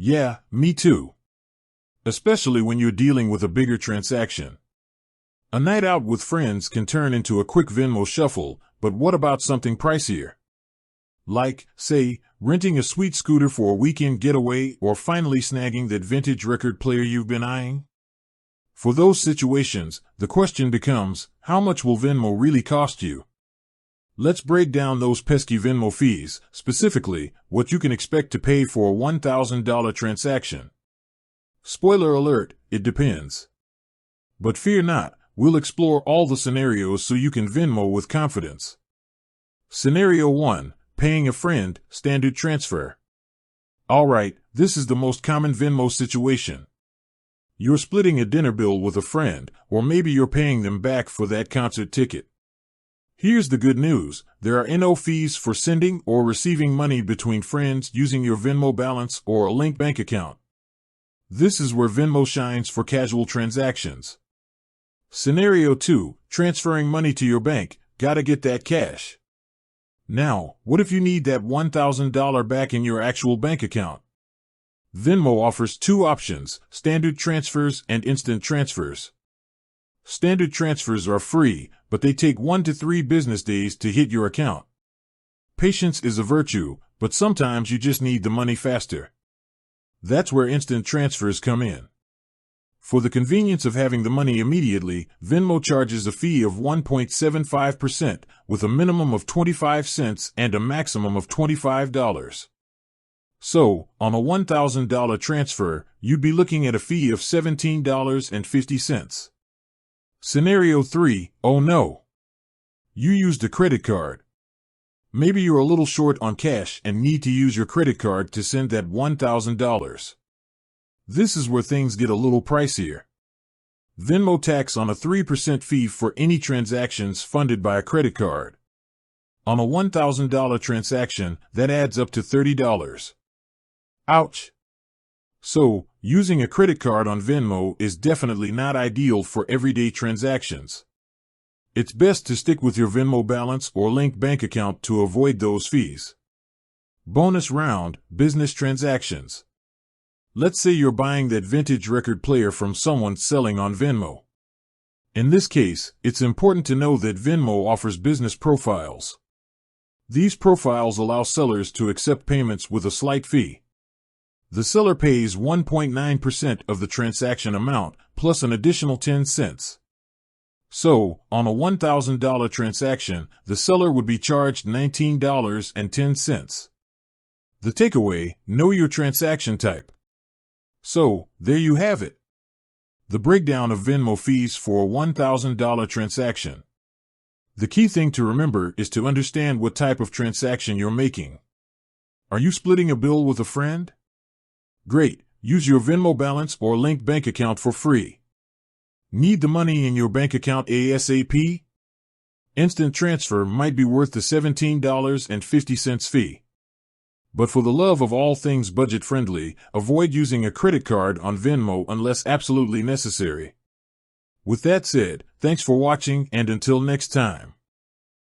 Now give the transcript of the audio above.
Yeah, me too. Especially when you're dealing with a bigger transaction. A night out with friends can turn into a quick Venmo shuffle, but what about something pricier? Like, say, renting a sweet scooter for a weekend getaway or finally snagging that vintage record player you've been eyeing? For those situations, the question becomes, how much will Venmo really cost you? Let's break down those pesky Venmo fees, specifically, what you can expect to pay for a $1,000 transaction. Spoiler alert, it depends. But fear not, we'll explore all the scenarios so you can Venmo with confidence. Scenario 1, paying a friend, standard transfer. Alright, this is the most common Venmo situation. You're splitting a dinner bill with a friend, or maybe you're paying them back for that concert ticket. Here's the good news, there are no fees for sending or receiving money between friends using your Venmo balance or a linked bank account. This is where Venmo shines for casual transactions. Scenario 2, transferring money to your bank, gotta get that cash. Now, what if you need that $1,000 back in your actual bank account? Venmo offers two options, standard transfers and instant transfers. Standard transfers are free, but they take 1 to 3 business days to hit your account. Patience is a virtue, but sometimes you just need the money faster. That's where instant transfers come in. For the convenience of having the money immediately, Venmo charges a fee of 1.75%, with a minimum of 25 cents and a maximum of $25. So, on a $1,000 transfer, you'd be looking at a fee of $17.50. Scenario 3, oh no. You used a credit card. Maybe you're a little short on cash and need to use your credit card to send that $1,000. This is where things get a little pricier. Venmo tacks on a 3% fee for any transactions funded by a credit card. On a $1,000 transaction, that adds up to $30. Ouch! So, using a credit card on Venmo is definitely not ideal for everyday transactions. It's best to stick with your Venmo balance or linked bank account to avoid those fees. Bonus round, business transactions. Let's say you're buying that vintage record player from someone selling on Venmo. In this case, it's important to know that Venmo offers business profiles. These profiles allow sellers to accept payments with a slight fee. The seller pays 1.9% of the transaction amount, plus an additional 10 cents. So, on a $1,000 transaction, the seller would be charged $19.10. The takeaway, know your transaction type. So, there you have it. The breakdown of Venmo fees for a $1,000 transaction. The key thing to remember is to understand what type of transaction you're making. Are you splitting a bill with a friend? Great, use your Venmo balance or linked bank account for free. Need the money in your bank account ASAP? Instant transfer might be worth the $17.50 fee. But for the love of all things budget-friendly, avoid using a credit card on Venmo unless absolutely necessary. With that said, thanks for watching and until next time.